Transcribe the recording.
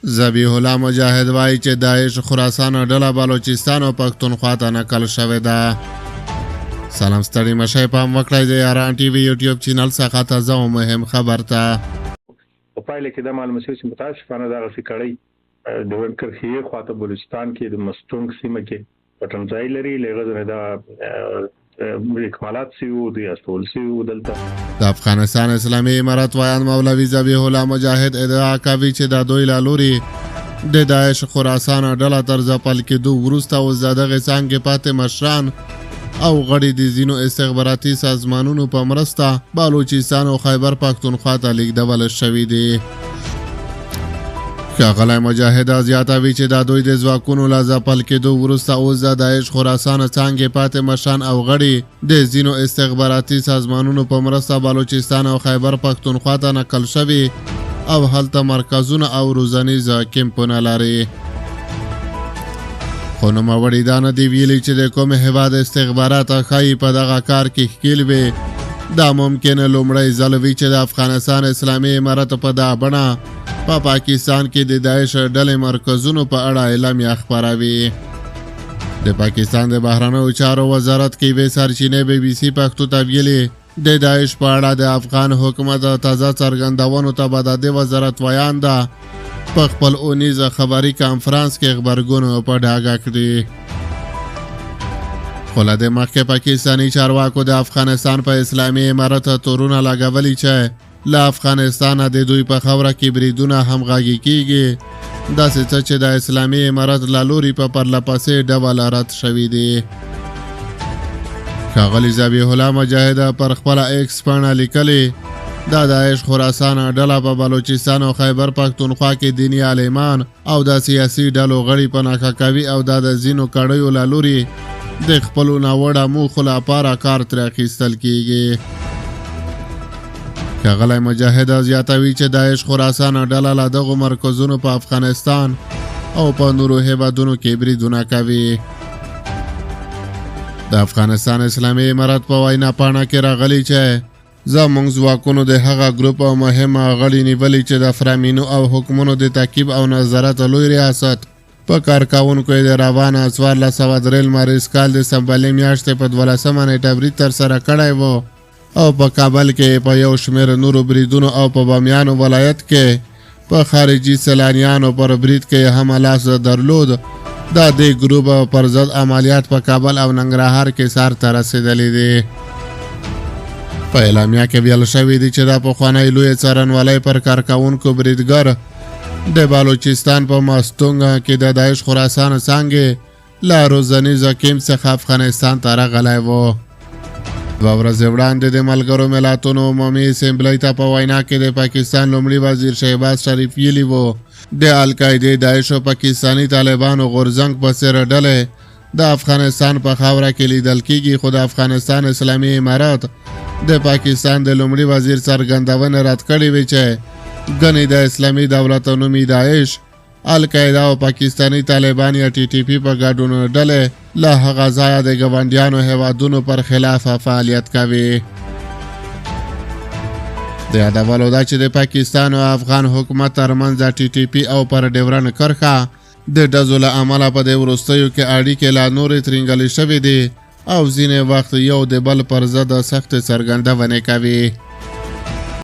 ذبیح الله مجاهد وایي چې داعش خراسان ډله بلوچستان او پښتونخوا ته نقل شوې ده. سلام ستړي مشئ پام وکړئ د یاران ټي وي یوټیوب چینل څخه تازه او مهم خبر ته. په پایله کې د معلومه شوې چې متاسفانه دغسې کړۍ د ورکرخي خواته بلوچستان کې د مستونګ سیمه کې پټنځای لري. له هغه ځای دا اکمالات سیو دی استول سیو دلته. د افغانستان اسلامي امارت وایان مولوي ذبیح الله مجاهد ادعا کوي چې د دوی له لوري د داعش خراسان ډله تر ځپل کېدو وروسته اوس د دغې څانګې پاتې مشران او غړي د ځینو استخباراتي سازمانونو په مرسته بلوچستان او خیبر پښتونخوا ته لیږدول شوي دي. ښاغلی مجاهد زیاتوي چې د دوی د ځواکونو له ځپل کېدو وروسته اوس د داعش خراسان څانګې پاتې مشران او غړي د ځینو استخباراتي سازمانونو په مرسته بلوچستان او خیبر پښتونخوا ته نقل شوي او هلته مرکزونه او روزنیز کیمپونه لري. خو نوموړي دا نه دي ویلي چې د کوم هېواد استخبارات ښایي په دغه کار کې ښکیل وي. دا ممکنه لومړی ځل وي چې د افغانستان اسلامي امارت په دا بڼه په پاکستان کې د داعش ډلې مرکزونو په اړه اعلامیه خپروي. د پاکستان د بهرنیو چارو وزارت کې یوې سرچینې BBC پښتو ته ویلي د داعش په اړه د افغان حکومت تازه څرګندونو ته به د دې وزارت ویان ده په خپل اونیز خبري کانفرانس کې غبرګون په ډاګه کړي. خو له دې مخکې پاکستاني چارواکو د افغانستان په اسلامي امارت تورونه لګولي چې له افغانستانه د دوی په خاوره کې بریدونه همغږي کیږي. داسې څه چې د اسلامي امارت له لوري په پرلهپسې ډول رد شوي دي. ښاغلي ذبیح الله مجاهد پر خپله ایکس پاڼه لیکلي دا داعش خراسان ډله په بلوچستان او خیبر پښتونخوا کې دیني عالمان او د سیاسي ډلو غړي په نښه کوي او دا د ځینو کړیو له لوري د خپلو ناوړه موخو لپاره کار ترې اخیستل کیږي. ښاغلی مجاهد زیاتوي چې داعش خراسان ډله له دغو مرکزونو په افغانستان او په نورو هیوادونو کې بریدونه کوي. د افغانستان اسلامي امارت په وینا پاڼه کې راغلي چې زموږ ځواکونو د هغه ګروپ او مهمه غړي نیولي چې د فرامینو او حکمونو د تعقیب او نظارت لوی ریاست په کار کوونکو د روانه 1403 مارچ کال د سنبلې میاشتې په 12مه نیټه برید ترسره کړی و او په کابل کې په یو شمېر نورو بریدونو او په بامیانو ولایت کې په خارجي سیلانیانو پر برید کې هم لاس درلود. دا د ګروپ پر ضد عملیات په کابل او ننګرهار کې سر ته رسېدلي دي. په اعلامیه کې ویل شوي دي چې دا پخوانی لوی څارنوالی پر کارکوونکو بریدګر د بلوچستان په مستونګ کې د داعش خراسان څانګې له روزنیز کیمپ څخه افغانستان ته راغلی و. 2 ورځې وړاندې د ملګرو ملتونو عمومي اسمبلۍ ته په وینا کې د پاکستان لومړي وزیر شهباز شریف ویلي و د القاعدې داعش او پاکستاني طالبانو غورځنګ په څېر ډلې د افغانستان په خاوره کې لیدل کیږي. خو د افغانستان اسلامي امارت د پاکستان د لومړي وزیر څرګندونې رد کړې وې چې ګنې د اسلامي دولت نومي داعش القاعده او پاکستاني طالبان یا TTP په ګډون ډلې له هغه ځایه د ګاونډیانو هیوادونو پر خلاف فعالیت کوي. د یادولو ده چې د پاکستان او افغان حکومت ترمنځ د TTP او پر ډیورن کرښه د ډزو له امله په دې وروستیو کې اړیکې لا نورې ترینګلې شوې دي او ځینې وخت یو د بل پر ضد سختې څرګندونې کوي.